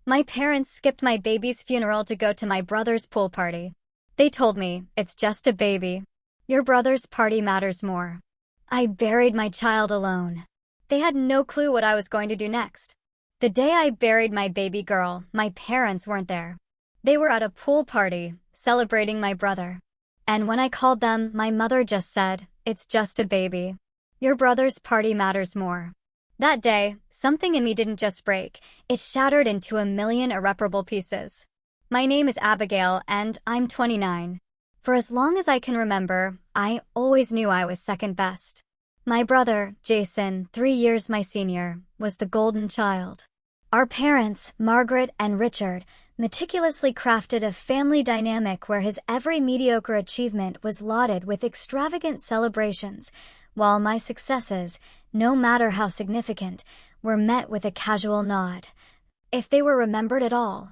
My parents skipped my baby's funeral to go to my brother's pool party. They told me, "It's just a baby. Your brother's party matters more." I buried my child alone. They had no clue what I was going to do next. The day I buried my baby girl, my parents weren't there. They were at a pool party, celebrating my brother. And when I called them, my mother just said, "It's just a baby. Your brother's party matters more." That day, something in me didn't just break, it shattered into a million irreparable pieces. My name is Abigail, and I'm 29. For as long as I can remember, I always knew I was second best. My brother, Jason, 3 years my senior, was the golden child. Our parents, Margaret and Richard, meticulously crafted a family dynamic where his every mediocre achievement was lauded with extravagant celebrations, while my successes, no matter how significant, were met with a casual nod, if they were remembered at all.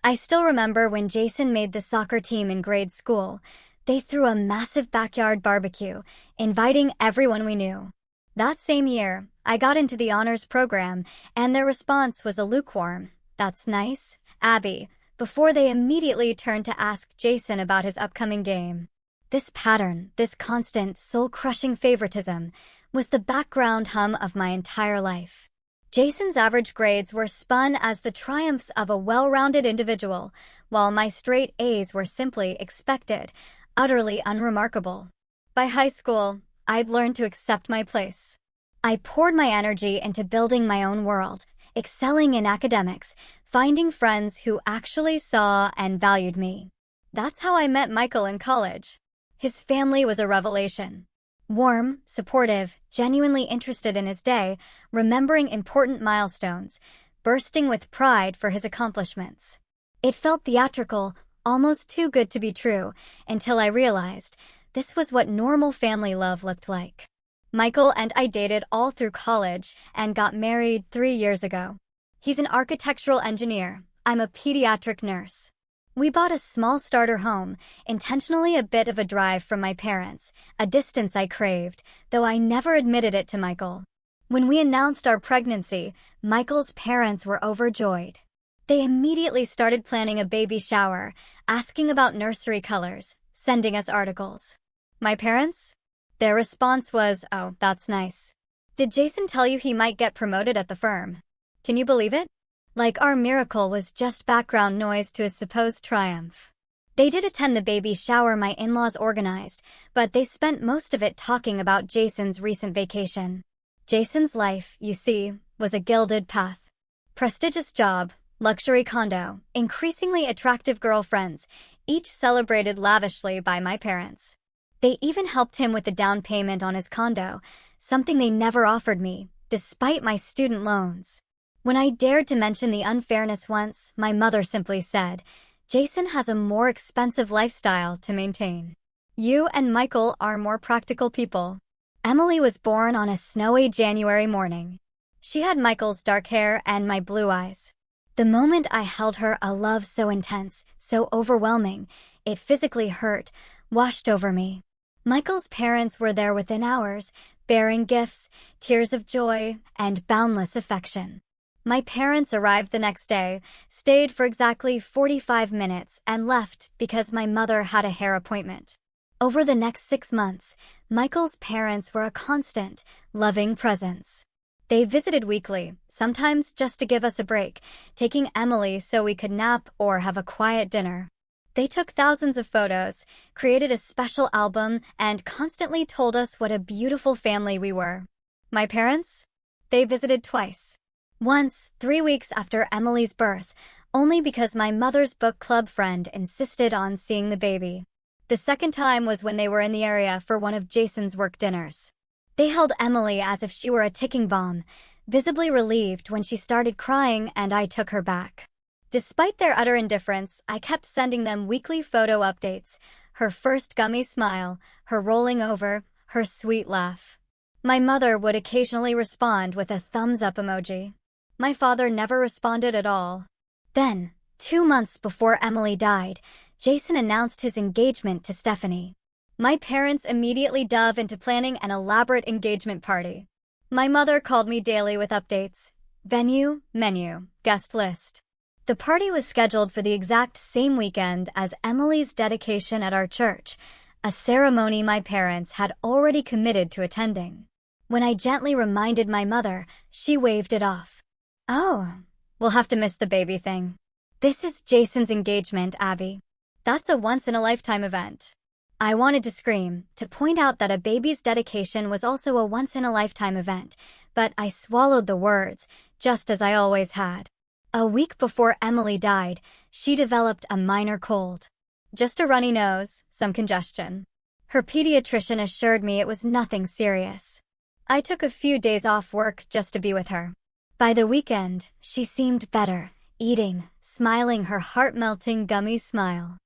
I still remember when Jason made the soccer team in grade school. They threw a massive backyard barbecue, inviting everyone we knew. That same year, I got into the honors program, and their response was a lukewarm, "That's nice, Abby," before they immediately turned to ask Jason about his upcoming game. This pattern, this constant, soul-crushing favoritism, was the background hum of my entire life. Jason's average grades were spun as the triumphs of a well-rounded individual, while my straight A's were simply expected, utterly unremarkable. By high school, I'd learned to accept my place. I poured my energy into building my own world, excelling in academics, finding friends who actually saw and valued me. That's how I met Michael in college. His family was a revelation. Warm, supportive, genuinely interested in his day, remembering important milestones, bursting with pride for his accomplishments. It felt theatrical, almost too good to be true, until I realized this was what normal family love looked like. Michael and I dated all through college and got married 3 years ago. He's an architectural engineer. I'm a pediatric nurse. We bought a small starter home, intentionally a bit of a drive from my parents, a distance I craved, though I never admitted it to Michael. When we announced our pregnancy, Michael's parents were overjoyed. They immediately started planning a baby shower, asking about nursery colors, sending us articles. My parents? Their response was, "Oh, that's nice. Did Jason tell you he might get promoted at the firm?" Can you believe it? Like our miracle was just background noise to his supposed triumph. They did attend the baby shower my in-laws organized, but they spent most of it talking about Jason's recent vacation. Jason's life, you see, was a gilded path. Prestigious job, luxury condo, increasingly attractive girlfriends, each celebrated lavishly by my parents. They even helped him with the down payment on his condo, something they never offered me, despite my student loans. When I dared to mention the unfairness once, my mother simply said, "Jason has a more expensive lifestyle to maintain. You and Michael are more practical people." Emily was born on a snowy January morning. She had Michael's dark hair and my blue eyes. The moment I held her, a love so intense, so overwhelming, it physically hurt, washed over me. Michael's parents were there within hours, bearing gifts, tears of joy, and boundless affection. My parents arrived the next day, stayed for exactly 45 minutes, and left because my mother had a hair appointment. Over the next 6 months, Michael's parents were a constant, loving presence. They visited weekly, sometimes just to give us a break, taking Emily so we could nap or have a quiet dinner. They took thousands of photos, created a special album, and constantly told us what a beautiful family we were. My parents? They visited twice. Once, 3 weeks after Emily's birth, only because my mother's book club friend insisted on seeing the baby. The second time was when they were in the area for one of Jason's work dinners. They held Emily as if she were a ticking bomb, visibly relieved when she started crying and I took her back. Despite their utter indifference, I kept sending them weekly photo updates, her first gummy smile, her rolling over, her sweet laugh. My mother would occasionally respond with a thumbs-up emoji. My father never responded at all. Then, 2 months before Emily died, Jason announced his engagement to Stephanie. My parents immediately dove into planning an elaborate engagement party. My mother called me daily with updates. Venue, menu, guest list. The party was scheduled for the exact same weekend as Emily's dedication at our church, a ceremony my parents had already committed to attending. When I gently reminded my mother, she waved it off. "Oh, we'll have to miss the baby thing. This is Jason's engagement, Abby. That's a once-in-a-lifetime event." I wanted to scream, to point out that a baby's dedication was also a once-in-a-lifetime event, but I swallowed the words, just as I always had. A week before Emily died, she developed a minor cold. Just a runny nose, some congestion. Her pediatrician assured me it was nothing serious. I took a few days off work just to be with her. By the weekend, she seemed better, eating, smiling her heart-melting gummy smile.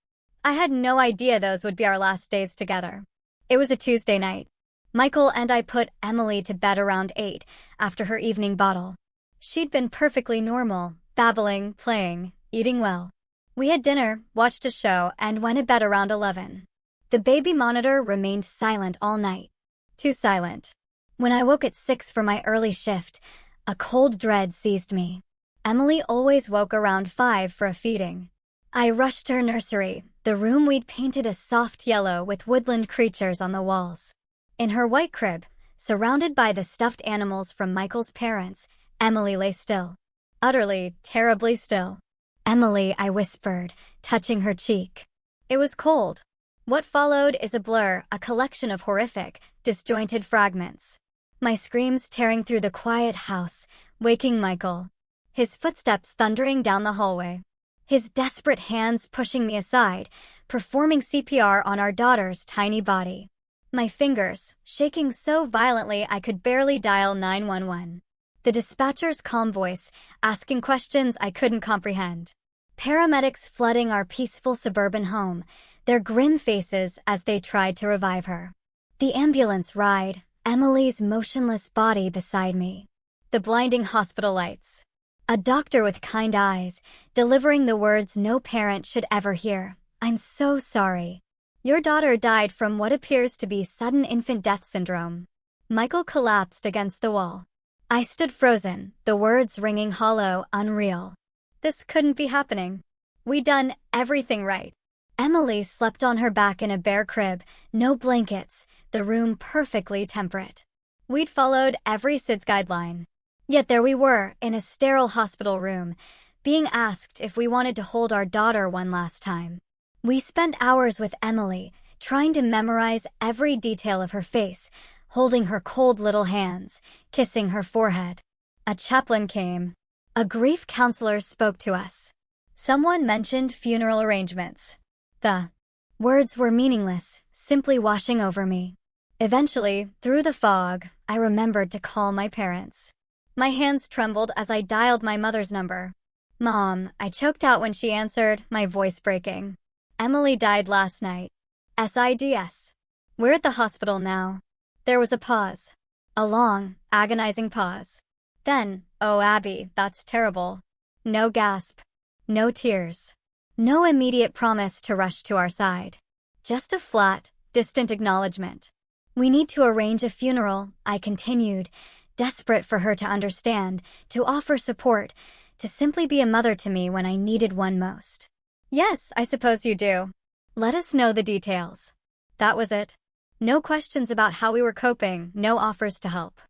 I had no idea those would be our last days together. It was a Tuesday night. Michael and I put Emily to bed around 8 after her evening bottle. She'd been perfectly normal, babbling, playing, eating well. We had dinner, watched a show, and went to bed around 11. The baby monitor remained silent all night. Too silent. When I woke at 6 for my early shift, a cold dread seized me. Emily always woke around 5 for a feeding. I rushed to her nursery, the room we'd painted a soft yellow with woodland creatures on the walls. In her white crib, surrounded by the stuffed animals from Michael's parents, Emily lay still. Utterly, terribly still. "Emily," I whispered, touching her cheek. It was cold. What followed is a blur, a collection of horrific, disjointed fragments. My screams tearing through the quiet house, waking Michael. His footsteps thundering down the hallway. His desperate hands pushing me aside, performing CPR on our daughter's tiny body. My fingers, shaking so violently I could barely dial 911. The dispatcher's calm voice, asking questions I couldn't comprehend. Paramedics flooding our peaceful suburban home, their grim faces as they tried to revive her. The ambulance ride, Emily's motionless body beside me. The blinding hospital lights. A doctor with kind eyes, delivering the words no parent should ever hear. "I'm so sorry. Your daughter died from what appears to be sudden infant death syndrome." Michael collapsed against the wall. I stood frozen, the words ringing hollow, unreal. This couldn't be happening. We'd done everything right. Emily slept on her back in a bare crib, no blankets, the room perfectly temperate. We'd followed every SIDS guideline. Yet there we were, in a sterile hospital room, being asked if we wanted to hold our daughter one last time. We spent hours with Emily, trying to memorize every detail of her face, holding her cold little hands, kissing her forehead. A chaplain came. A grief counselor spoke to us. Someone mentioned funeral arrangements. The words were meaningless, simply washing over me. Eventually, through the fog, I remembered to call my parents. My hands trembled as I dialed my mother's number. "Mom," I choked out when she answered, my voice breaking. "Emily died last night. SIDS. We're at the hospital now." There was a pause. A long, agonizing pause. Then, "Oh, Abby, that's terrible." No gasp. No tears. No immediate promise to rush to our side. Just a flat, distant acknowledgement. "We need to arrange a funeral," I continued, desperate for her to understand, to offer support, to simply be a mother to me when I needed one most. "Yes, I suppose you do. Let us know the details." That was it. No questions about how we were coping, no offers to help.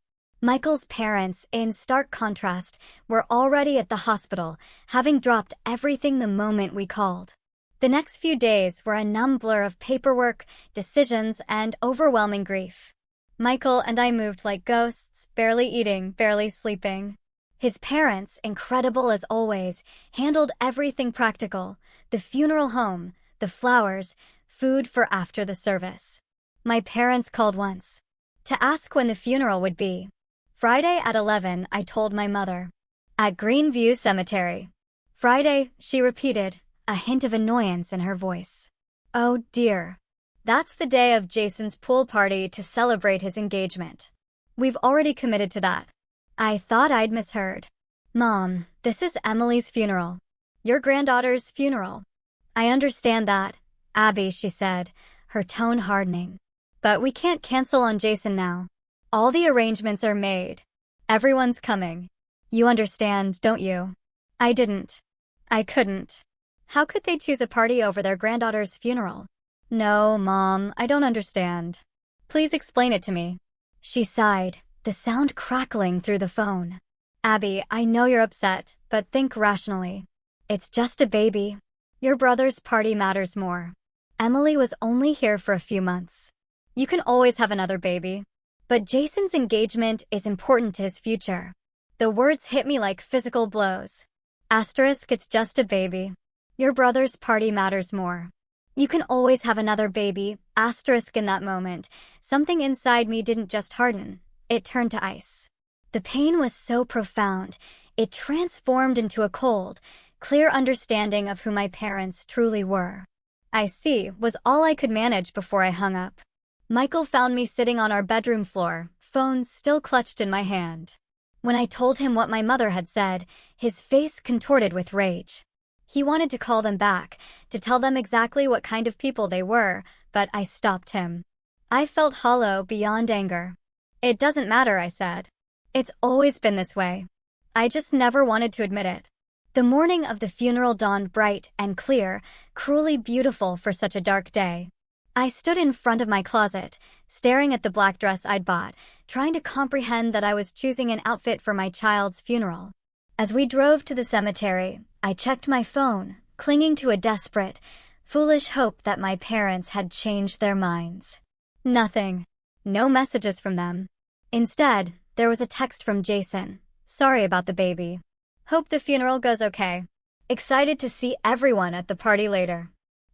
Michael's parents, in stark contrast, were already at the hospital, having dropped everything the moment we called. The next few days were a numb blur of paperwork, decisions, and overwhelming grief. Michael and I moved like ghosts, barely eating, barely sleeping. His parents, incredible as always, handled everything practical: the funeral home, the flowers, food for after the service. My parents called once to ask when the funeral would be. Friday at 11, I told my mother. "At Greenview Cemetery." "Friday," she repeated, a hint of annoyance in her voice. Oh dear. That's the day of Jason's pool party to celebrate his engagement. We've already committed to that. I thought I'd misheard. "Mom, this is Emily's funeral. Your granddaughter's funeral." "I understand that, Abby," she said, her tone hardening. "But we can't cancel on Jason now. All the arrangements are made. Everyone's coming. You understand, don't you?" I didn't. I couldn't. How could they choose a party over their granddaughter's funeral? No, Mom, I don't understand. Please explain it to me. She sighed, the sound crackling through the phone. Abby, I know you're upset, but think rationally. It's just a baby. Your brother's party matters more. Emily was only here for a few months. You can always have another baby. But Jason's engagement is important to his future. The words hit me like physical blows. Asterisk, it's just a baby. Your brother's party matters more. You can always have another baby. Asterisk in that moment. Something inside me didn't just harden. It turned to ice. The pain was so profound. It transformed into a cold, clear understanding of who my parents truly were. I see, was all I could manage before I hung up. Michael found me sitting on our bedroom floor, phone still clutched in my hand. When I told him what my mother had said, his face contorted with rage. He wanted to call them back, to tell them exactly what kind of people they were, but I stopped him. I felt hollow beyond anger. It doesn't matter, I said. It's always been this way. I just never wanted to admit it. The morning of the funeral dawned bright and clear, cruelly beautiful for such a dark day. I stood in front of my closet, staring at the black dress I'd bought, trying to comprehend that I was choosing an outfit for my child's funeral. As we drove to the cemetery, I checked my phone, clinging to a desperate, foolish hope that my parents had changed their minds. Nothing. No messages from them. Instead, there was a text from Jason. Sorry about the baby. Hope the funeral goes okay. Excited to see everyone at the party later.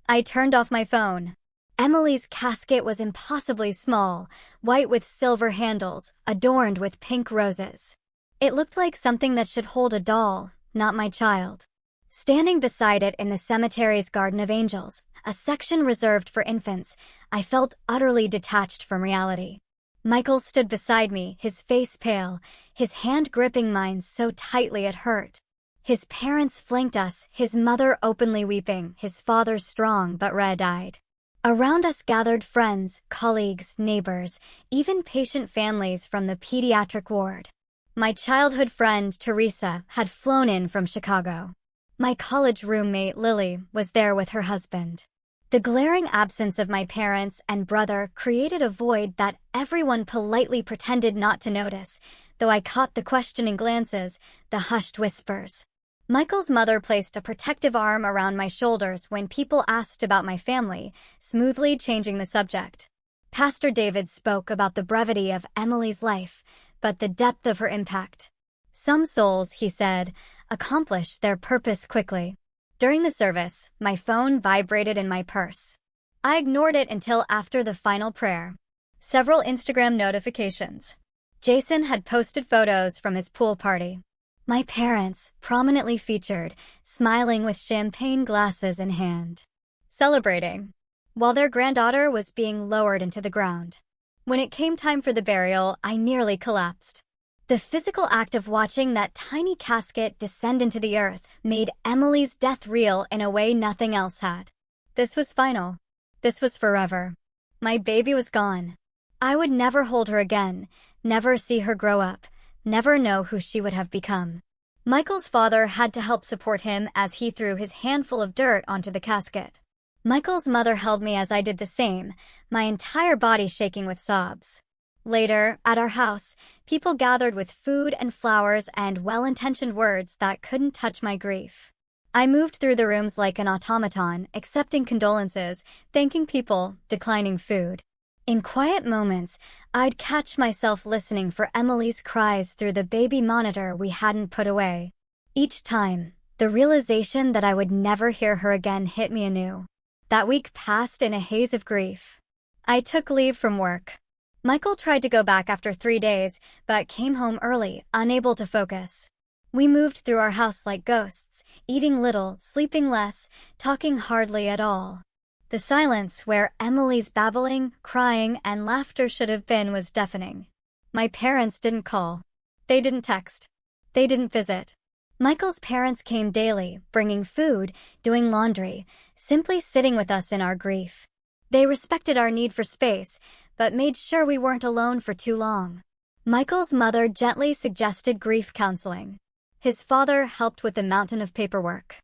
I turned off my phone. Emily's casket was impossibly small, white with silver handles, adorned with pink roses. It looked like something that should hold a doll, not my child. Standing beside it in the cemetery's Garden of Angels, a section reserved for infants, I felt utterly detached from reality. Michael stood beside me, his face pale, his hand gripping mine so tightly it hurt. His parents flanked us, his mother openly weeping, his father strong but red-eyed. Around us gathered friends, colleagues, neighbors, even patient families from the pediatric ward. My childhood friend, Teresa, had flown in from Chicago. My college roommate, Lily, was there with her husband. The glaring absence of my parents and brother created a void that everyone politely pretended not to notice, though I caught the questioning glances, the hushed whispers. Michael's mother placed a protective arm around my shoulders when people asked about my family, smoothly changing the subject. Pastor David spoke about the brevity of Emily's life, but the depth of her impact. Some souls, he said, accomplish their purpose quickly. During the service, my phone vibrated in my purse. I ignored it until after the final prayer. Several Instagram notifications. Jason had posted photos from his pool party. My parents, prominently featured, smiling with champagne glasses in hand. Celebrating. While their granddaughter was being lowered into the ground. When it came time for the burial, I nearly collapsed. The physical act of watching that tiny casket descend into the earth made Emily's death real in a way nothing else had. This was final. This was forever. My baby was gone. I would never hold her again, never see her grow up, never know who she would have become. Michael's father had to help support him as he threw his handful of dirt onto the casket. Michael's mother held me as I did the same, my entire body shaking with sobs. Later, at our house, people gathered with food and flowers and well-intentioned words that couldn't touch my grief. I moved through the rooms like an automaton, accepting condolences, thanking people, declining food. In quiet moments, I'd catch myself listening for Emily's cries through the baby monitor we hadn't put away. Each time, the realization that I would never hear her again hit me anew. That week passed in a haze of grief. I took leave from work. Michael tried to go back after 3 days, but came home early, unable to focus. We moved through our house like ghosts, eating little, sleeping less, talking hardly at all. The silence where Emily's babbling, crying, and laughter should have been was deafening. My parents didn't call. They didn't text. They didn't visit. Michael's parents came daily, bringing food, doing laundry, simply sitting with us in our grief. They respected our need for space, but made sure we weren't alone for too long. Michael's mother gently suggested grief counseling. His father helped with the mountain of paperwork.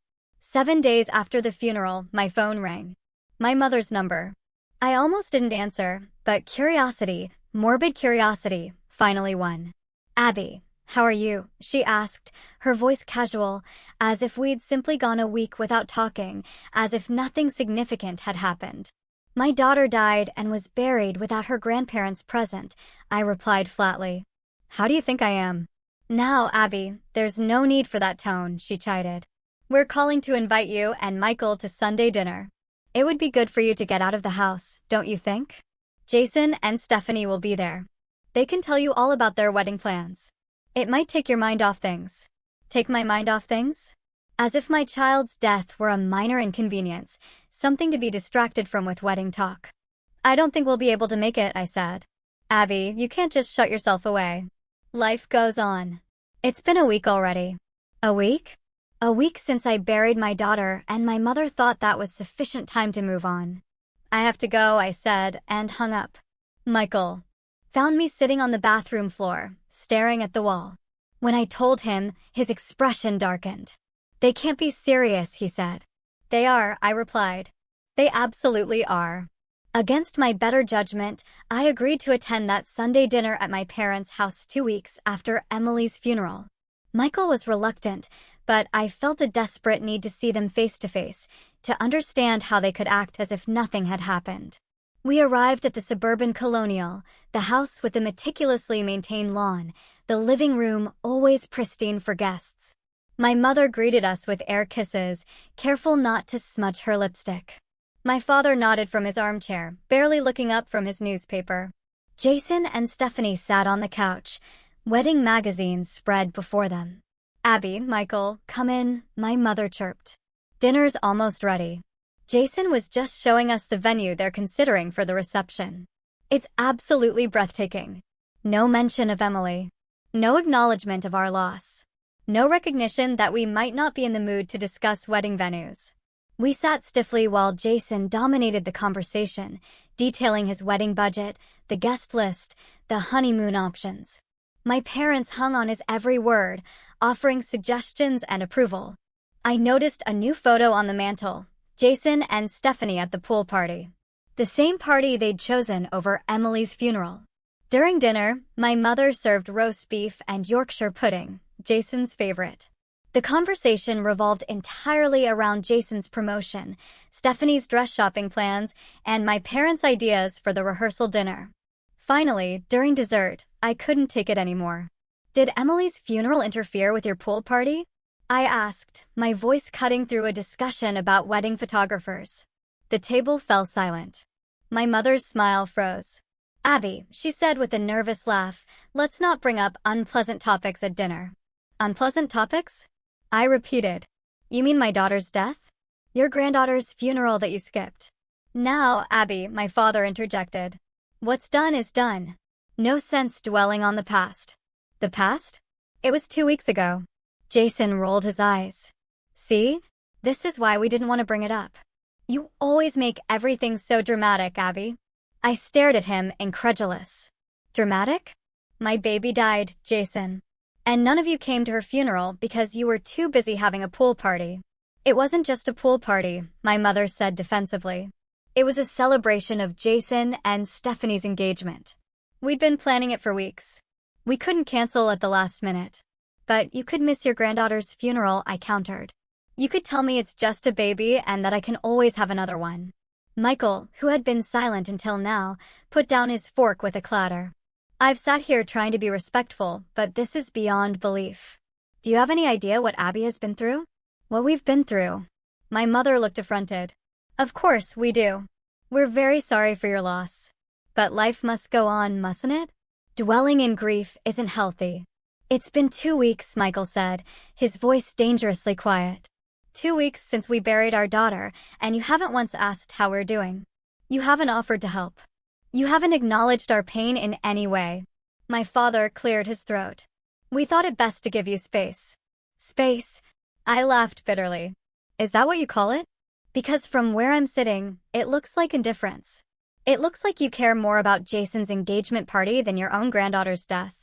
7 days after the funeral, my phone rang. My mother's number. I almost didn't answer, but curiosity, morbid curiosity, finally won. "Abby, how are you?" she asked, her voice casual, as if we'd simply gone a week without talking, as if nothing significant had happened. "My daughter died and was buried without her grandparents present," I replied flatly. "How do you think I am?" "Now, Abby, there's no need for that tone," she chided. "We're calling to invite you and Michael to Sunday dinner. It would be good for you to get out of the house, don't you think? Jason and Stephanie will be there. They can tell you all about their wedding plans. It might take your mind off things." Take my mind off things? As if my child's death were a minor inconvenience, something to be distracted from with wedding talk. "I don't think we'll be able to make it," I said. "Abby, you can't just shut yourself away. Life goes on." It's been a week already. A week? A week since I buried my daughter, and my mother thought that was sufficient time to move on. "I have to go," I said, and hung up. Michael found me sitting on the bathroom floor, staring at the wall. When I told him, his expression darkened. "They can't be serious," he said. "They are," I replied. "They absolutely are." Against my better judgment, I agreed to attend that Sunday dinner at my parents' house 2 weeks after Emily's funeral. Michael was reluctant, but I felt a desperate need to see them face to face, to understand how they could act as if nothing had happened. We arrived at the suburban Colonial, the house with the meticulously maintained lawn, the living room always pristine for guests. My mother greeted us with air kisses, careful not to smudge her lipstick. My father nodded from his armchair, barely looking up from his newspaper. Jason and Stephanie sat on the couch, wedding magazines spread before them. "Abby, Michael, come in," my mother chirped. "Dinner's almost ready." Jason was just showing us the venue they're considering for the reception. It's absolutely breathtaking. No mention of Emily. No acknowledgement of our loss. No recognition that we might not be in the mood to discuss wedding venues. We sat stiffly while Jason dominated the conversation, detailing his wedding budget, the guest list, the honeymoon options. My parents hung on his every word, offering suggestions and approval. I noticed a new photo on the mantel, Jason and Stephanie at the pool party. The same party they'd chosen over Emily's funeral. During dinner, my mother served roast beef and Yorkshire pudding, Jason's favorite. The conversation revolved entirely around Jason's promotion, Stephanie's dress shopping plans, and my parents' ideas for the rehearsal dinner. Finally, during dessert, I couldn't take it anymore. "Did Emily's funeral interfere with your pool party?" I asked, my voice cutting through a discussion about wedding photographers. The table fell silent. My mother's smile froze. "Abby," she said with a nervous laugh, "let's not bring up unpleasant topics at dinner." "Unpleasant topics?" I repeated. "You mean my daughter's death? Your granddaughter's funeral that you skipped?" "Now, Abby," my father interjected. "What's done is done. No sense dwelling on the past." "The past? It was 2 weeks ago." Jason rolled his eyes. "See? This is why we didn't want to bring it up. You always make everything so dramatic, Abby." I stared at him, incredulous. "Dramatic? My baby died, Jason. And none of you came to her funeral because you were too busy having a pool party." "It wasn't just a pool party," my mother said defensively. "It was a celebration of Jason and Stephanie's engagement. We'd been planning it for weeks. We couldn't cancel at the last minute." "But you could miss your granddaughter's funeral," I countered. "You could tell me it's just a baby and that I can always have another one." Michael, who had been silent until now, put down his fork with a clatter. "I've sat here trying to be respectful, but this is beyond belief. Do you have any idea what Abby has been through?" "What we've been through?" My mother looked affronted. "Of course we do. We're very sorry for your loss. But life must go on, mustn't it? Dwelling in grief isn't healthy." "It's been 2 weeks," Michael said, his voice dangerously quiet. 2 weeks since we buried our daughter, and you haven't once asked how we're doing. You haven't offered to help. You haven't acknowledged our pain in any way." My father cleared his throat. "We thought it best to give you space." "Space?" I laughed bitterly. "Is that what you call it?" "Because from where I'm sitting, it looks like indifference. It looks like you care more about Jason's engagement party than your own granddaughter's death."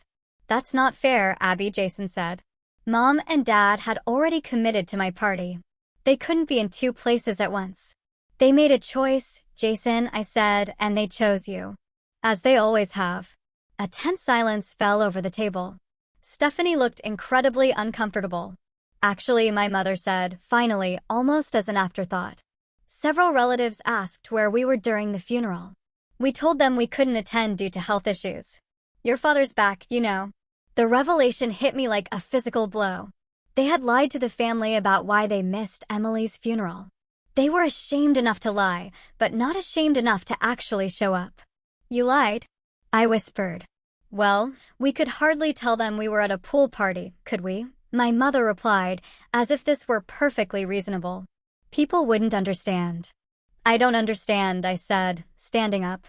"That's not fair, Abby," Jason said. "Mom and Dad had already committed to my party. They couldn't be in two places at once. They made a choice, Jason, I said, and they chose you. As they always have. A tense silence fell over the table. Stephanie looked incredibly uncomfortable. Actually, my mother said, finally, almost as an afterthought. Several relatives asked where we were during the funeral. We told them we couldn't attend due to health issues. Your father's back, you know. The revelation hit me like a physical blow. They had lied to the family about why they missed Emily's funeral. They were ashamed enough to lie, but not ashamed enough to actually show up. You lied? I whispered. Well, we could hardly tell them we were at a pool party, could we? My mother replied, as if this were perfectly reasonable. People wouldn't understand. I don't understand, I said, standing up.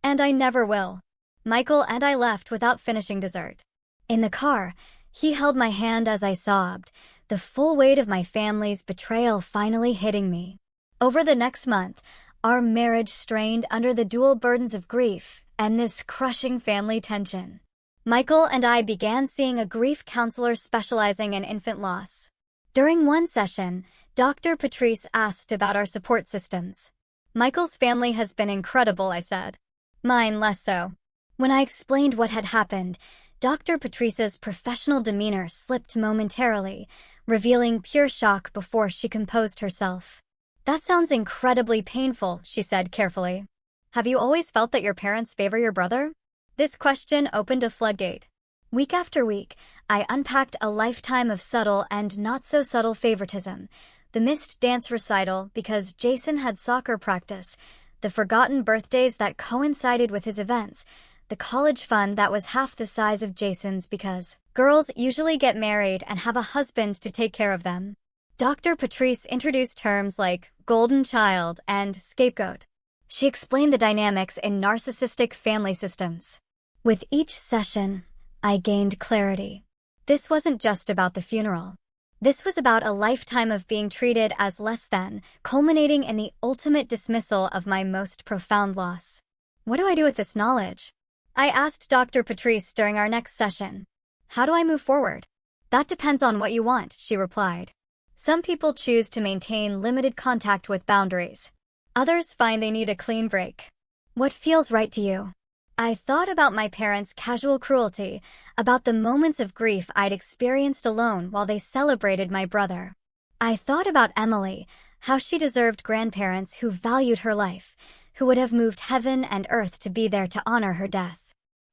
And I never will. Michael and I left without finishing dessert. In the car, he held my hand as I sobbed, the full weight of my family's betrayal finally hitting me. Over the next month, our marriage strained under the dual burdens of grief and this crushing family tension. Michael and I began seeing a grief counselor specializing in infant loss. During one session, Dr. Patrice asked about our support systems. Michael's family has been incredible, I said. Mine less so. When I explained what had happened, Dr. Patrice's professional demeanor slipped momentarily, revealing pure shock before she composed herself. That sounds incredibly painful, she said carefully. Have you always felt that your parents favor your brother? This question opened a floodgate. Week after week, I unpacked a lifetime of subtle and not-so-subtle favoritism. The missed dance recital because Jason had soccer practice, the forgotten birthdays that coincided with his events, the college fund that was half the size of Jason's because girls usually get married and have a husband to take care of them. Dr. Patrice introduced terms like golden child and scapegoat. She explained the dynamics in narcissistic family systems. With each session, I gained clarity. This wasn't just about the funeral. This was about a lifetime of being treated as less than, culminating in the ultimate dismissal of my most profound loss. What do I do with this knowledge? I asked Dr. Patrice during our next session. How do I move forward? That depends on what you want, she replied. Some people choose to maintain limited contact with boundaries. Others find they need a clean break. What feels right to you? I thought about my parents' casual cruelty, about the moments of grief I'd experienced alone while they celebrated my brother. I thought about Emily, how she deserved grandparents who valued her life, who would have moved heaven and earth to be there to honor her death.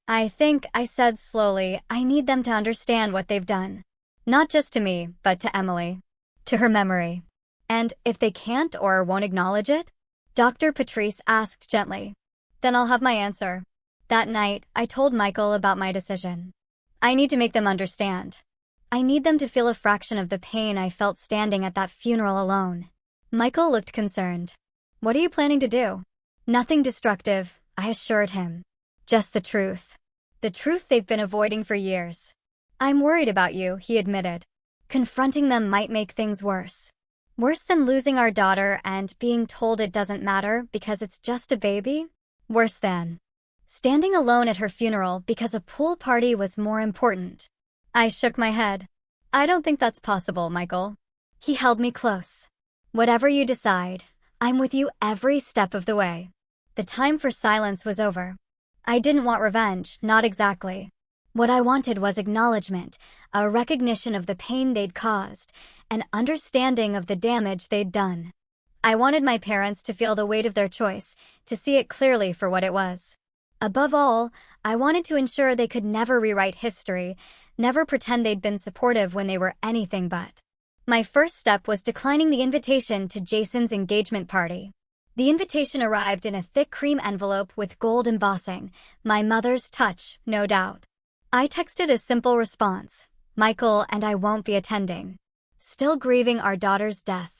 I think, I said slowly, I need them to understand what they've done. Not just to me, but to Emily. To her memory. And if they can't or won't acknowledge it? Dr. Patrice asked gently. Then I'll have my answer. That night, I told Michael about my decision. I need to make them understand. I need them to feel a fraction of the pain I felt standing at that funeral alone. Michael looked concerned. What are you planning to do? Nothing destructive, I assured him. Just the truth. The truth they've been avoiding for years. I'm worried about you, he admitted. Confronting them might make things worse. Worse than losing our daughter and being told it doesn't matter because it's just a baby? Worse than standing alone at her funeral because a pool party was more important. I shook my head. I don't think that's possible, Michael. He held me close. Whatever you decide, I'm with you every step of the way. The time for silence was over. I didn't want revenge, not exactly. What I wanted was acknowledgement, a recognition of the pain they'd caused, an understanding of the damage they'd done. I wanted my parents to feel the weight of their choice, to see it clearly for what it was. Above all, I wanted to ensure they could never rewrite history, never pretend they'd been supportive when they were anything but. My first step was declining the invitation to Jason's engagement party. The invitation arrived in a thick cream envelope with gold embossing, my mother's touch, no doubt. I texted a simple response, Michael and I won't be attending. Still grieving our daughter's death.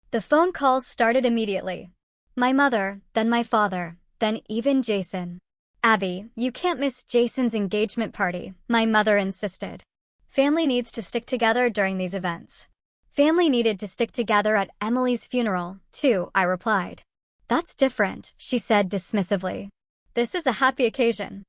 The phone calls started immediately. My mother, then my father, then even Jason. Abby, you can't miss Jason's engagement party, my mother insisted. Family needs to stick together during these events. Family needed to stick together at Emily's funeral, too, I replied. That's different, she said dismissively. This is a happy occasion.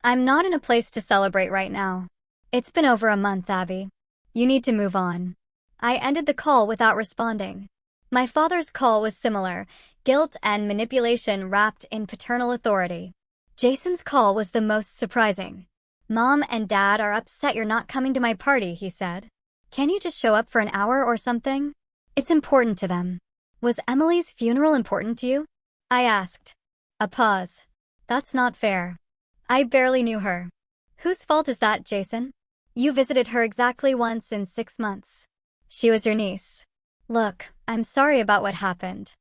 I'm not in a place to celebrate right now. It's been over a month, Abby. You need to move on. I ended the call without responding. My father's call was similar, guilt and manipulation wrapped in paternal authority. Jason's call was the most surprising. "Mom and Dad are upset you're not coming to my party," he said. "Can you just show up for an hour or something? It's important to them." "Was Emily's funeral important to you?" I asked. A pause. "That's not fair. I barely knew her." "Whose fault is that, Jason? You visited her exactly once in 6 months. She was your niece." "Look, I'm sorry about what happened.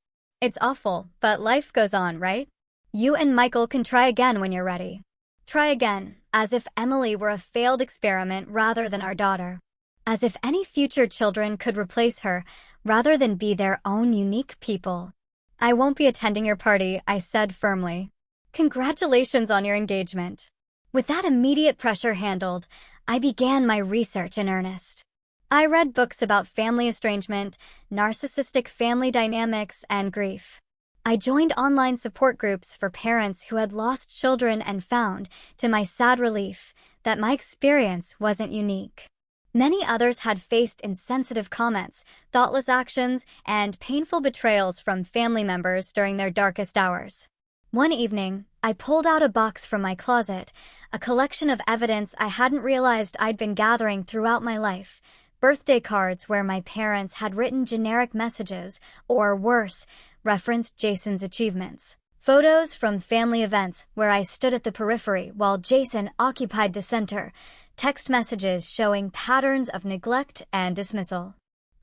It's awful, but life goes on, right? You and Michael can try again when you're ready." Try again, as if Emily were a failed experiment rather than our daughter. As if any future children could replace her, rather than be their own unique people. "I won't be attending your party," I said firmly. "Congratulations on your engagement." With that immediate pressure handled, I began my research in earnest. I read books about family estrangement, narcissistic family dynamics, and grief. I joined online support groups for parents who had lost children and found, to my sad relief, that my experience wasn't unique. Many others had faced insensitive comments, thoughtless actions, and painful betrayals from family members during their darkest hours. One evening, I pulled out a box from my closet, a collection of evidence I hadn't realized I'd been gathering throughout my life. Birthday cards where my parents had written generic messages, or worse, referenced Jason's achievements. Photos from family events where I stood at the periphery while Jason occupied the center. Text messages showing patterns of neglect and dismissal.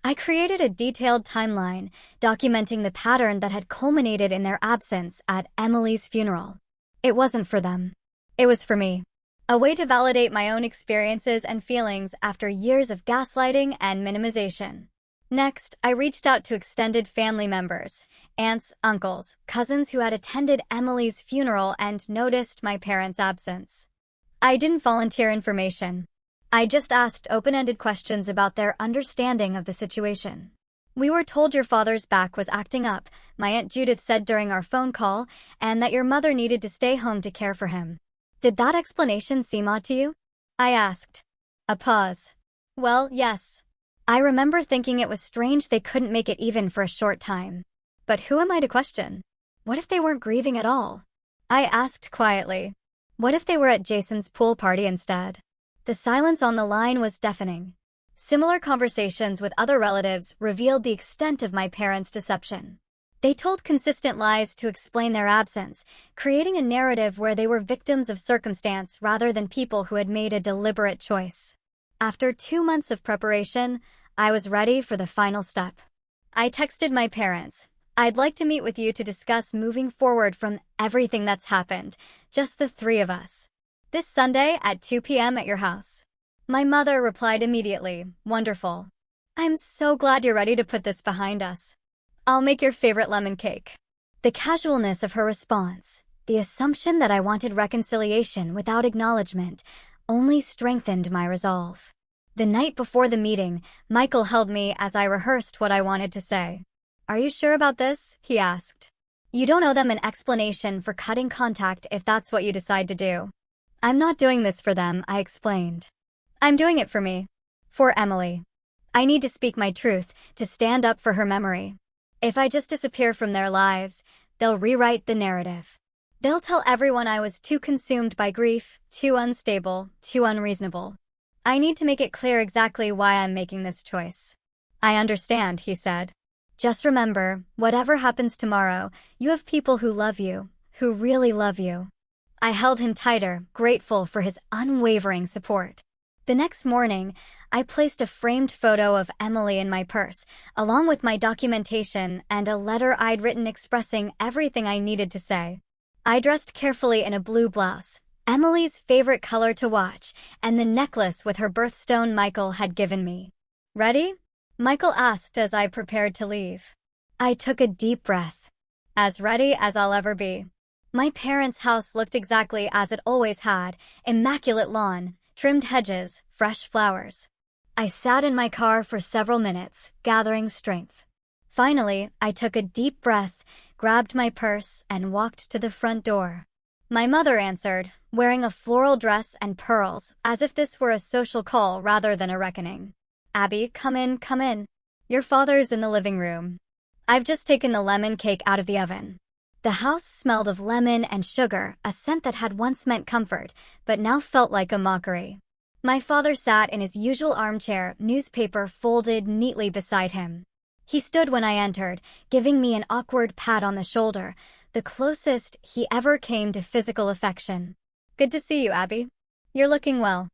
I created a detailed timeline, documenting the pattern that had culminated in their absence at Emily's funeral. It wasn't for them. It was for me. A way to validate my own experiences and feelings after years of gaslighting and minimization. Next, I reached out to extended family members, aunts, uncles, cousins who had attended Emily's funeral and noticed my parents' absence. I didn't volunteer information. I just asked open-ended questions about their understanding of the situation. "We were told your father's back was acting up," my Aunt Judith said during our phone call, "and that your mother needed to stay home to care for him. Did that explanation seem odd to you?" I asked. A pause. "Well, yes. I remember thinking it was strange they couldn't make it even for a short time. But who am I to question? What if they weren't grieving at all?" I asked quietly. What if they were at Jason's pool party instead? The silence on the line was deafening. Similar conversations with other relatives revealed the extent of my parents' deception. They told consistent lies to explain their absence, creating a narrative where they were victims of circumstance rather than people who had made a deliberate choice. After 2 months of preparation, I was ready for the final step. I texted my parents. "I'd like to meet with you to discuss moving forward from everything that's happened, just the 3 of us. This Sunday at 2 p.m. at your house." My mother replied immediately, "Wonderful. I'm so glad you're ready to put this behind us. I'll make your favorite lemon cake." The casualness of her response, the assumption that I wanted reconciliation without acknowledgement, only strengthened my resolve. The night before the meeting, Michael held me as I rehearsed what I wanted to say. "Are you sure about this?" he asked. "You don't owe them an explanation for cutting contact if that's what you decide to do." "I'm not doing this for them," I explained. "I'm doing it for me. For Emily. I need to speak my truth, to stand up for her memory. If I just disappear from their lives, they'll rewrite the narrative. They'll tell everyone I was too consumed by grief, too unstable, too unreasonable. I need to make it clear exactly why I'm making this choice." "I understand," he said. "Just remember, whatever happens tomorrow, you have people who love you, who really love you." I held him tighter, grateful for his unwavering support. The next morning, I placed a framed photo of Emily in my purse, along with my documentation and a letter I'd written expressing everything I needed to say. I dressed carefully in a blue blouse, Emily's favorite color to watch, and the necklace with her birthstone Michael had given me. "Ready?" Michael asked as I prepared to leave. I took a deep breath. As ready as I'll ever be. My parents' house looked exactly as it always had, immaculate lawn, trimmed hedges, fresh flowers. I sat in my car for several minutes, gathering strength. Finally, I took a deep breath, grabbed my purse, and walked to the front door. My mother answered, wearing a floral dress and pearls, as if this were a social call rather than a reckoning. "Abby, come in, come in. Your father's in the living room." I've just taken the lemon cake out of the oven. The house smelled of lemon and sugar, a scent that had once meant comfort, but now felt like a mockery. My father sat in his usual armchair, newspaper folded neatly beside him. He stood when I entered, giving me an awkward pat on the shoulder, the closest he ever came to physical affection. Good to see you, Abby. You're looking well.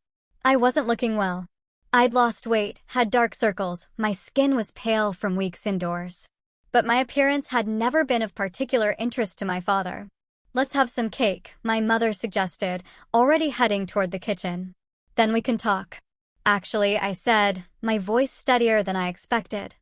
I wasn't looking well. I'd lost weight, had dark circles, my skin was pale from weeks indoors. But my appearance had never been of particular interest to my father. Let's have some cake, my mother suggested, already heading toward the kitchen. Then we can talk. Actually, I said, my voice steadier than I expected.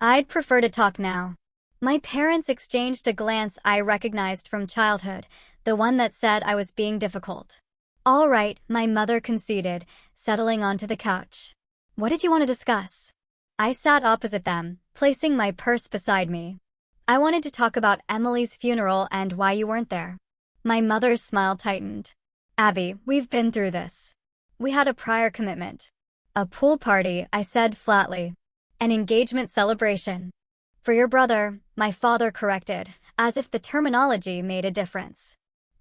I'd prefer to talk now. My parents exchanged a glance I recognized from childhood, the one that said I was being difficult. All right, my mother conceded, settling onto the couch. What did you want to discuss? I sat opposite them, placing my purse beside me. I wanted to talk about Emily's funeral and why you weren't there. My mother's smile tightened. Abby, we've been through this. We had a prior commitment. A pool party, I said flatly. An engagement celebration. For your brother, my father corrected, as if the terminology made a difference.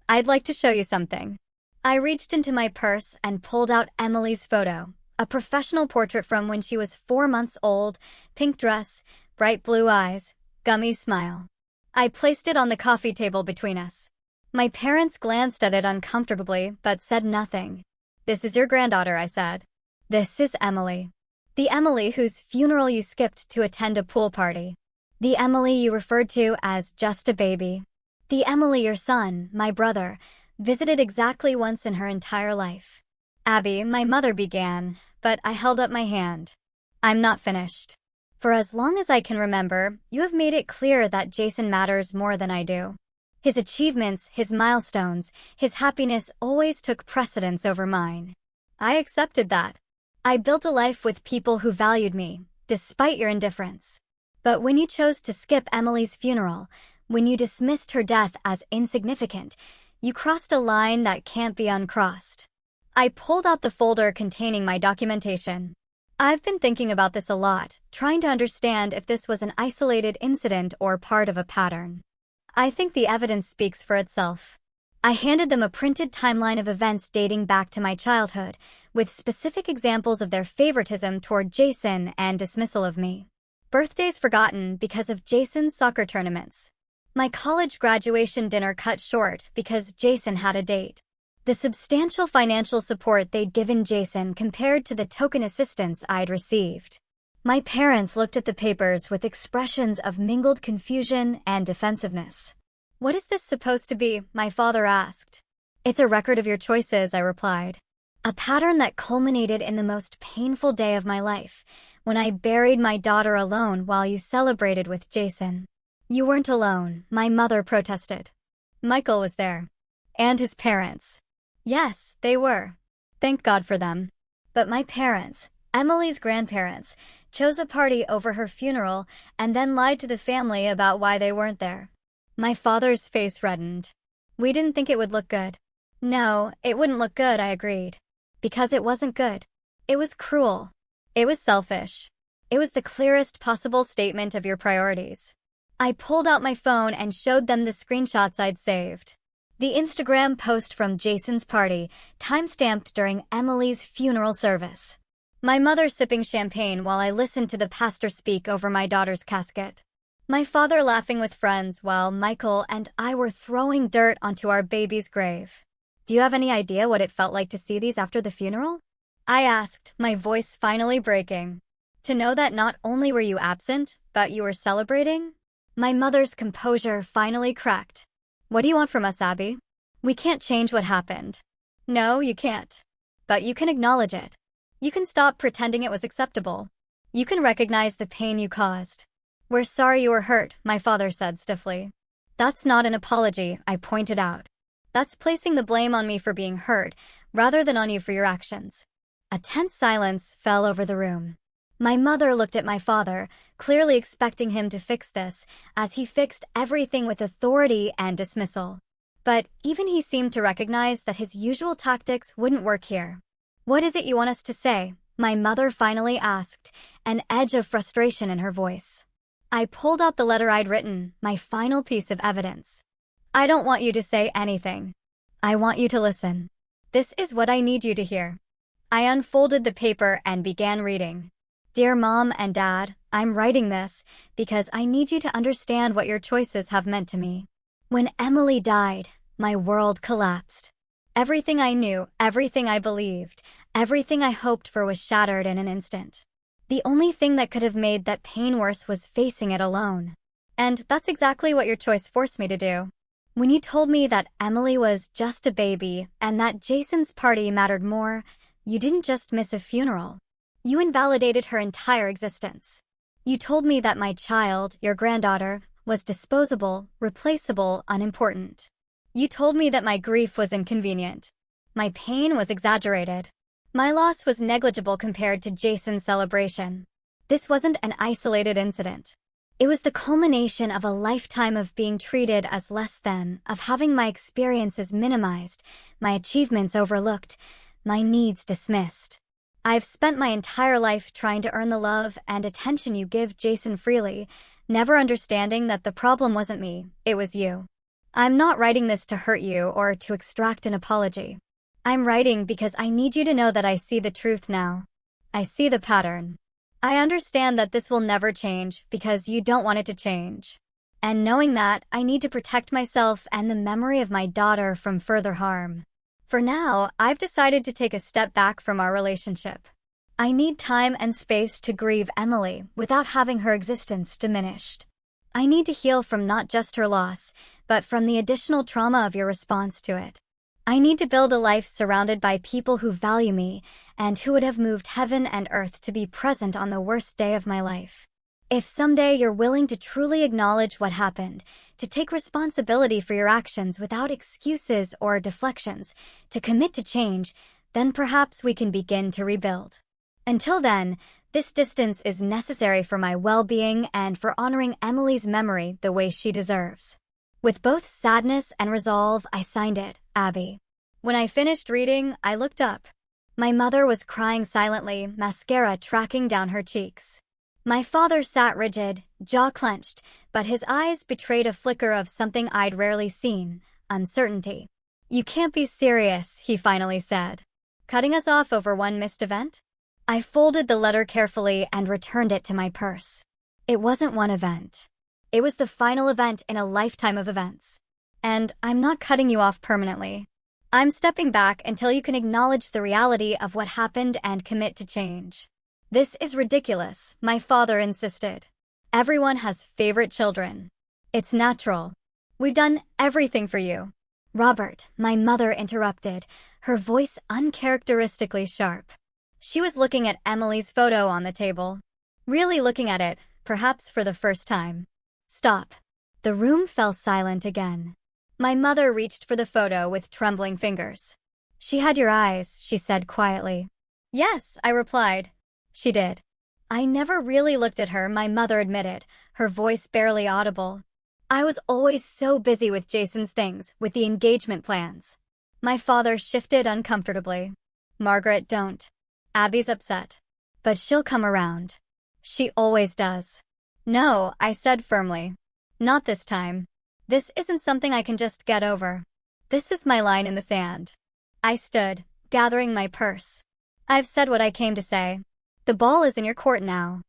I'd like to show you something. I reached into my purse and pulled out Emily's photo, a professional portrait from when she was 4 months old, pink dress, bright blue eyes, gummy smile. I placed it on the coffee table between us. My parents glanced at it uncomfortably, but said nothing. This is your granddaughter, I said. This is Emily. The Emily whose funeral you skipped to attend a pool party. The Emily you referred to as just a baby. The Emily your son, my brother, visited exactly once in her entire life. Abby, my mother began, but I held up my hand. I'm not finished. For as long as I can remember, you have made it clear that Jason matters more than I do. His achievements, his milestones, his happiness always took precedence over mine. I accepted that. I built a life with people who valued me, despite your indifference. But when you chose to skip Emily's funeral, when you dismissed her death as insignificant, you crossed a line that can't be uncrossed. I pulled out the folder containing my documentation. I've been thinking about this a lot, trying to understand if this was an isolated incident or part of a pattern. I think the evidence speaks for itself. I handed them a printed timeline of events dating back to my childhood, with specific examples of their favoritism toward Jason and dismissal of me. Birthdays forgotten because of Jason's soccer tournaments. My college graduation dinner cut short because Jason had a date. The substantial financial support they'd given Jason compared to the token assistance I'd received. My parents looked at the papers with expressions of mingled confusion and defensiveness. What is this supposed to be? My father asked. It's a record of your choices, I replied. A pattern that culminated in the most painful day of my life, when I buried my daughter alone while you celebrated with Jason. You weren't alone, my mother protested. Michael was there. And his parents. Yes, they were. Thank God for them. But my parents, Emily's grandparents, chose a party over her funeral and then lied to the family about why they weren't there. My father's face reddened. We didn't think it would look good. No, it wouldn't look good, I agreed. Because it wasn't good. It was cruel. It was selfish. It was the clearest possible statement of your priorities. I pulled out my phone and showed them the screenshots I'd saved. The Instagram post from Jason's party, time-stamped during Emily's funeral service. My mother sipping champagne while I listened to the pastor speak over my daughter's casket. My father laughing with friends while Michael and I were throwing dirt onto our baby's grave. Do you have any idea what it felt like to see these after the funeral? I asked, my voice finally breaking. To know that not only were you absent, but you were celebrating? My mother's composure finally cracked. What do you want from us, Abby? We can't change what happened. No, you can't. But you can acknowledge it. You can stop pretending it was acceptable. You can recognize the pain you caused. We're sorry you were hurt, my father said stiffly. That's not an apology, I pointed out. That's placing the blame on me for being hurt, rather than on you for your actions. A tense silence fell over the room. My mother looked at my father, clearly expecting him to fix this, as he fixed everything with authority and dismissal. But even he seemed to recognize that his usual tactics wouldn't work here. What is it you want us to say? My mother finally asked, an edge of frustration in her voice. I pulled out the letter I'd written, my final piece of evidence. I don't want you to say anything. I want you to listen. This is what I need you to hear. I unfolded the paper and began reading. Dear Mom and Dad, I'm writing this because I need you to understand what your choices have meant to me. When Emily died, my world collapsed. Everything I knew, everything I believed, everything I hoped for was shattered in an instant. The only thing that could have made that pain worse was facing it alone. And that's exactly what your choice forced me to do. When you told me that Emily was just a baby and that Jason's party mattered more, you didn't just miss a funeral. You invalidated her entire existence. You told me that my child, your granddaughter, was disposable, replaceable, unimportant. You told me that my grief was inconvenient. My pain was exaggerated. My loss was negligible compared to Jason's celebration. This wasn't an isolated incident. It was the culmination of a lifetime of being treated as less than, of having my experiences minimized, my achievements overlooked, my needs dismissed. I've spent my entire life trying to earn the love and attention you give Jason freely, never understanding that the problem wasn't me, it was you. I'm not writing this to hurt you or to extract an apology. I'm writing because I need you to know that I see the truth now. I see the pattern. I understand that this will never change because you don't want it to change. And knowing that, I need to protect myself and the memory of my daughter from further harm. For now, I've decided to take a step back from our relationship. I need time and space to grieve Emily without having her existence diminished. I need to heal from not just her loss, but from the additional trauma of your response to it. I need to build a life surrounded by people who value me and who would have moved heaven and earth to be present on the worst day of my life. If someday you're willing to truly acknowledge what happened, to take responsibility for your actions without excuses or deflections, to commit to change, then perhaps we can begin to rebuild. Until then, this distance is necessary for my well-being and for honoring Emily's memory the way she deserves. With both sadness and resolve, I signed it, Abby. When I finished reading, I looked up. My mother was crying silently, mascara tracking down her cheeks. My father sat rigid, jaw clenched, but his eyes betrayed a flicker of something I'd rarely seen, uncertainty. You can't be serious, he finally said. Cutting us off over one missed event? I folded the letter carefully and returned it to my purse. It wasn't one event. It was the final event in a lifetime of events. And I'm not cutting you off permanently. I'm stepping back until you can acknowledge the reality of what happened and commit to change. This is ridiculous, my father insisted. Everyone has favorite children. It's natural. We've done everything for you. Robert, my mother interrupted, her voice uncharacteristically sharp. She was looking at Emily's photo on the table. Really looking at it, perhaps for the first time. Stop. The room fell silent again. My mother reached for the photo with trembling fingers. She had your eyes, she said quietly. Yes, I replied. She did. I never really looked at her, my mother admitted, her voice barely audible. I was always so busy with Jason's things, with the engagement plans. My father shifted uncomfortably. Margaret, don't. Abby's upset. But she'll come around. She always does. No, I said firmly. Not this time. This isn't something I can just get over. This is my line in the sand. I stood, gathering my purse. I've said what I came to say. The ball is in your court now.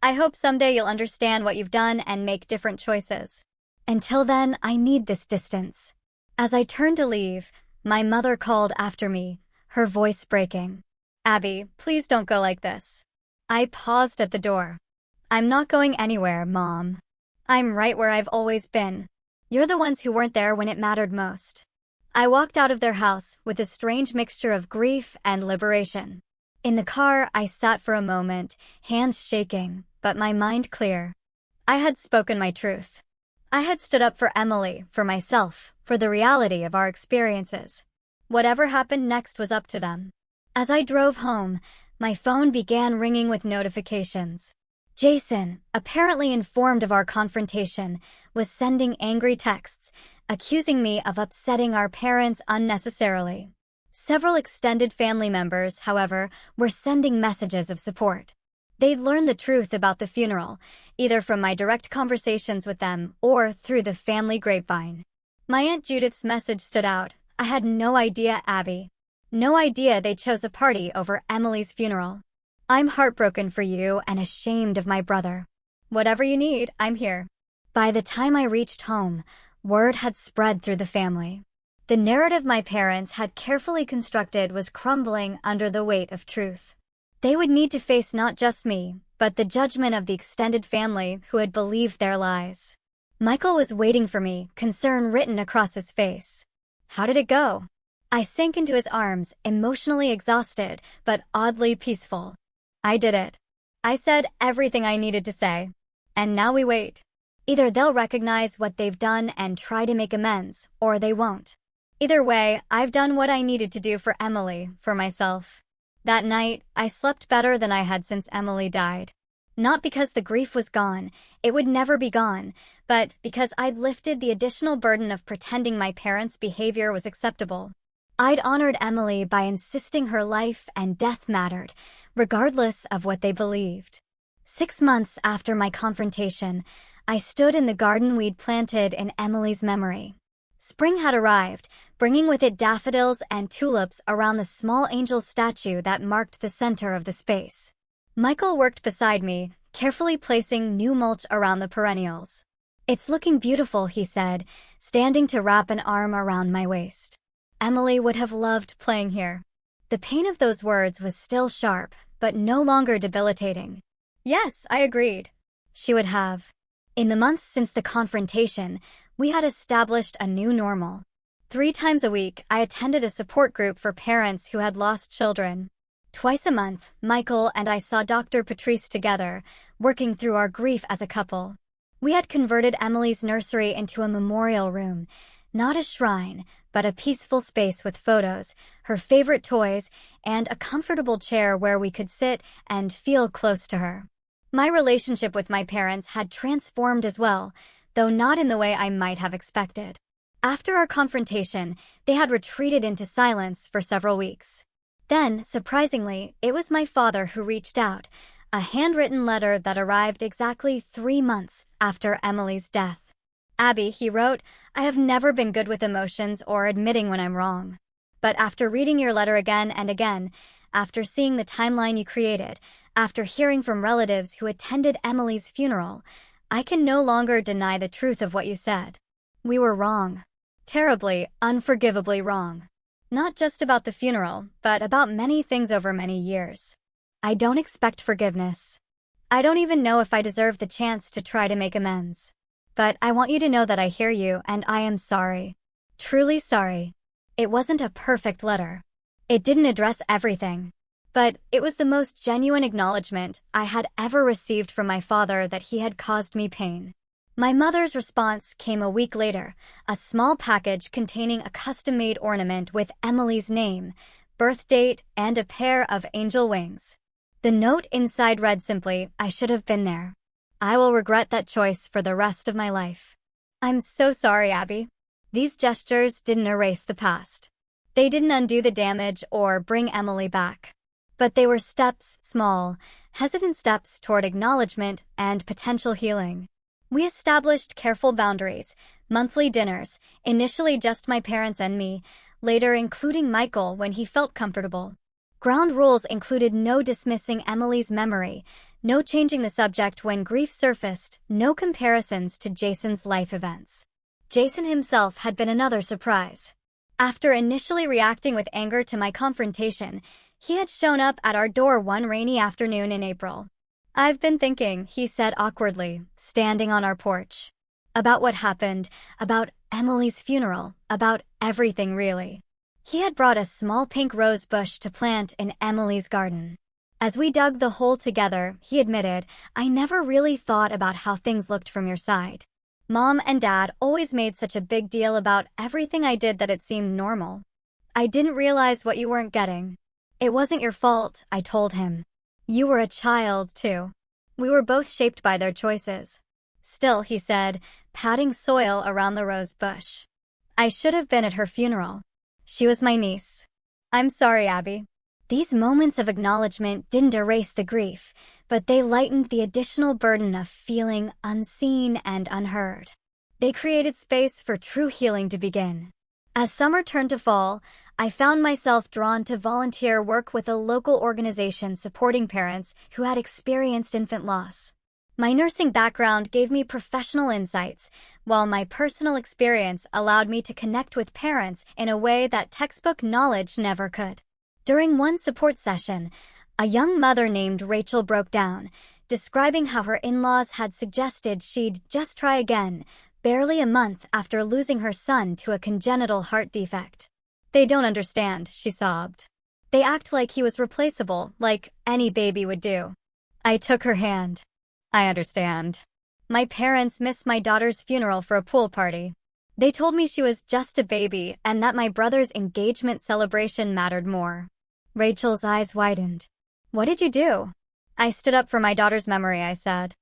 I hope someday you'll understand what you've done and make different choices. Until then, I need this distance. As I turned to leave, my mother called after me, her voice breaking. Abby, please don't go like this. I paused at the door. I'm not going anywhere, Mom. I'm right where I've always been. You're the ones who weren't there when it mattered most. I walked out of their house with a strange mixture of grief and liberation. In the car, I sat for a moment, hands shaking, but my mind clear. I had spoken my truth. I had stood up for Emily, for myself, for the reality of our experiences. Whatever happened next was up to them. As I drove home, my phone began ringing with notifications. Jason, apparently informed of our confrontation, was sending angry texts, accusing me of upsetting our parents unnecessarily. Several extended family members, however, were sending messages of support. They'd learn the truth about the funeral, either from my direct conversations with them or through the family grapevine. My Aunt Judith's message stood out. I had no idea, Abby. No idea they chose a party over Emily's funeral. I'm heartbroken for you and ashamed of my brother. Whatever you need, I'm here. By the time I reached home, word had spread through the family. The narrative my parents had carefully constructed was crumbling under the weight of truth. They would need to face not just me, but the judgment of the extended family who had believed their lies. Michael was waiting for me, concern written across his face. How did it go? I sank into his arms, emotionally exhausted, but oddly peaceful. I did it. I said everything I needed to say. And now we wait. Either they'll recognize what they've done and try to make amends, or they won't. Either way, I've done what I needed to do for Emily, for myself. That night, I slept better than I had since Emily died. Not because the grief was gone, it would never be gone, but because I'd lifted the additional burden of pretending my parents' behavior was acceptable. I'd honored Emily by insisting her life and death mattered, regardless of what they believed. 6 months after my confrontation, I stood in the garden we'd planted in Emily's memory. Spring had arrived, bringing with it daffodils and tulips around the small angel statue that marked the center of the space. Michael worked beside me, carefully placing new mulch around the perennials. It's looking beautiful, he said, standing to wrap an arm around my waist. Emily would have loved playing here. The pain of those words was still sharp, but no longer debilitating. Yes, I agreed. She would have. In the months since the confrontation, we had established a new normal. 3 times a week, I attended a support group for parents who had lost children. Twice a month, Michael and I saw Dr. Patrice together, working through our grief as a couple. We had converted Emily's nursery into a memorial room, not a shrine, but a peaceful space with photos, her favorite toys, and a comfortable chair where we could sit and feel close to her. My relationship with my parents had transformed as well, though not in the way I might have expected. After our confrontation, they had retreated into silence for several weeks. Then, surprisingly, it was my father who reached out, a handwritten letter that arrived exactly 3 months after Emily's death. Abby, he wrote, I have never been good with emotions or admitting when I'm wrong. But after reading your letter again and again, after seeing the timeline you created, after hearing from relatives who attended Emily's funeral, I can no longer deny the truth of what you said. We were wrong. Terribly, unforgivably wrong. Not just about the funeral, but about many things over many years. I don't expect forgiveness. I don't even know if I deserve the chance to try to make amends. But I want you to know that I hear you and I am sorry. Truly sorry. It wasn't a perfect letter. It didn't address everything. But it was the most genuine acknowledgement I had ever received from my father that he had caused me pain. My mother's response came a week later, a small package containing a custom-made ornament with Emily's name, birth date, and a pair of angel wings. The note inside read simply, I should have been there. I will regret that choice for the rest of my life. I'm so sorry, Abby. These gestures didn't erase the past. They didn't undo the damage or bring Emily back. But they were steps, small, hesitant steps toward acknowledgement and potential healing. We established careful boundaries, monthly dinners, initially just my parents and me, later including Michael when he felt comfortable. Ground rules included no dismissing Emily's memory, no changing the subject when grief surfaced, no comparisons to Jason's life events. Jason himself had been another surprise. After initially reacting with anger to my confrontation, he had shown up at our door one rainy afternoon in April. I've been thinking, he said awkwardly, standing on our porch. About what happened, about Emily's funeral, about everything really. He had brought a small pink rose bush to plant in Emily's garden. As we dug the hole together, he admitted, I never really thought about how things looked from your side. Mom and Dad always made such a big deal about everything I did that it seemed normal. I didn't realize what you weren't getting. It wasn't your fault, I told him. You were a child, too. We were both shaped by their choices. Still, he said, patting soil around the rose bush. I should have been at her funeral. She was my niece. I'm sorry, Abby. These moments of acknowledgement didn't erase the grief, but they lightened the additional burden of feeling unseen and unheard. They created space for true healing to begin. As summer turned to fall, I found myself drawn to volunteer work with a local organization supporting parents who had experienced infant loss. My nursing background gave me professional insights, while my personal experience allowed me to connect with parents in a way that textbook knowledge never could. During one support session, a young mother named Rachel broke down, describing how her in-laws had suggested she'd just try again, barely a month after losing her son to a congenital heart defect. "They don't understand," she sobbed. "They act like he was replaceable, like any baby would do." I took her hand. "I understand. My parents missed my daughter's funeral for a pool party. They told me she was just a baby and that my brother's engagement celebration mattered more." Rachel's eyes widened. "What did you do?" "I stood up for my daughter's memory," I said.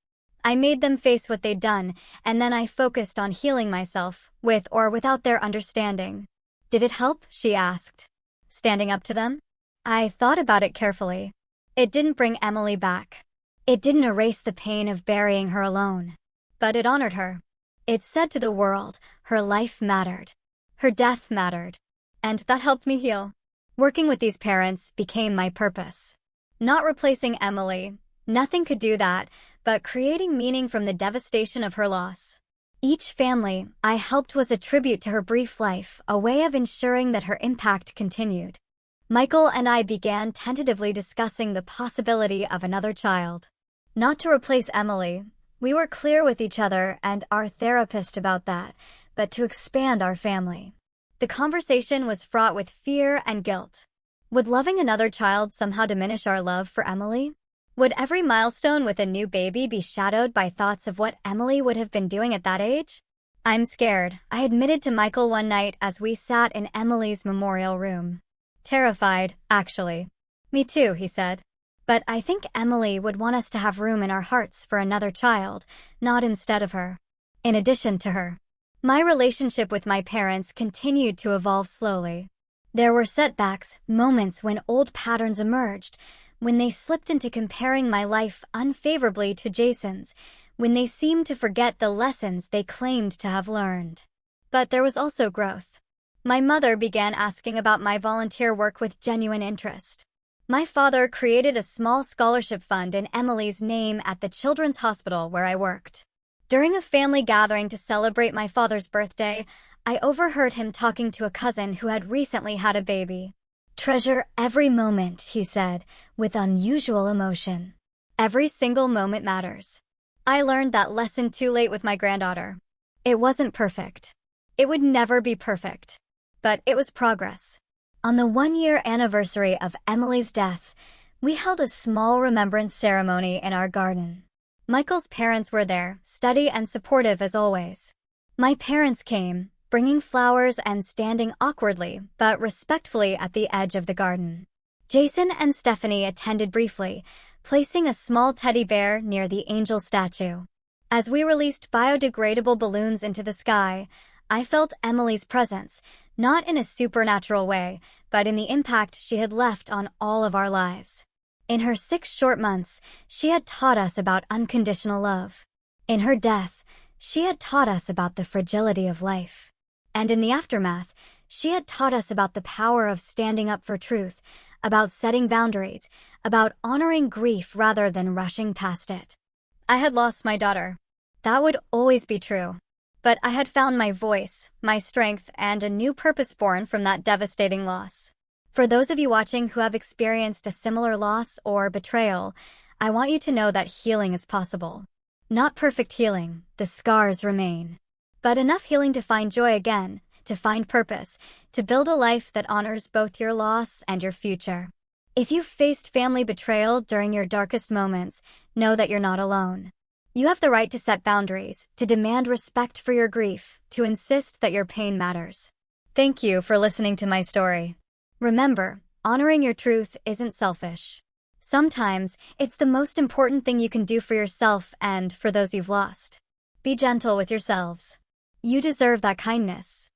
"I made them face what they'd done, and then I focused on healing myself, with or without their understanding." "Did it help?" she asked. "Standing up to them?" I thought about it carefully. It didn't bring Emily back. It didn't erase the pain of burying her alone. But it honored her. It said to the world, her life mattered. Her death mattered. And that helped me heal. Working with these parents became my purpose. Not replacing Emily, nothing could do that, but creating meaning from the devastation of her loss. Each family I helped was a tribute to her brief life, a way of ensuring that her impact continued. Michael and I began tentatively discussing the possibility of another child. Not to replace Emily, we were clear with each other and our therapist about that, but to expand our family. The conversation was fraught with fear and guilt. Would loving another child somehow diminish our love for Emily? Would every milestone with a new baby be shadowed by thoughts of what Emily would have been doing at that age? "I'm scared," I admitted to Michael one night as we sat in Emily's memorial room. "Terrified, actually." "Me too," he said. "But I think Emily would want us to have room in our hearts for another child, not instead of her. In addition to her." My relationship with my parents continued to evolve slowly. There were setbacks, moments when old patterns emerged, when they slipped into comparing my life unfavorably to Jason's, when they seemed to forget the lessons they claimed to have learned. But there was also growth. My mother began asking about my volunteer work with genuine interest. My father created a small scholarship fund in Emily's name at the children's hospital where I worked. During a family gathering to celebrate my father's birthday, I overheard him talking to a cousin who had recently had a baby. "Treasure every moment," he said, with unusual emotion. "Every single moment matters." I learned that lesson too late with my granddaughter. It wasn't perfect. It would never be perfect. But it was progress. On the 1-year anniversary of Emily's death, we held a small remembrance ceremony in our garden. Michael's parents were there, steady and supportive as always. My parents came, bringing flowers and standing awkwardly but respectfully at the edge of the garden. Jason and Stephanie attended briefly, placing a small teddy bear near the angel statue. As we released biodegradable balloons into the sky, I felt Emily's presence, not in a supernatural way, but in the impact she had left on all of our lives. In her 6 short months, she had taught us about unconditional love. In her death, she had taught us about the fragility of life. And in the aftermath, she had taught us about the power of standing up for truth, about setting boundaries, about honoring grief rather than rushing past it. I had lost my daughter. That would always be true. But I had found my voice, my strength, and a new purpose born from that devastating loss. For those of you watching who have experienced a similar loss or betrayal, I want you to know that healing is possible. Not perfect healing, the scars remain. But enough healing to find joy again, to find purpose, to build a life that honors both your loss and your future. If you've faced family betrayal during your darkest moments, know that you're not alone. You have the right to set boundaries, to demand respect for your grief, to insist that your pain matters. Thank you for listening to my story. Remember, honoring your truth isn't selfish. Sometimes, it's the most important thing you can do for yourself and for those you've lost. Be gentle with yourselves. You deserve that kindness.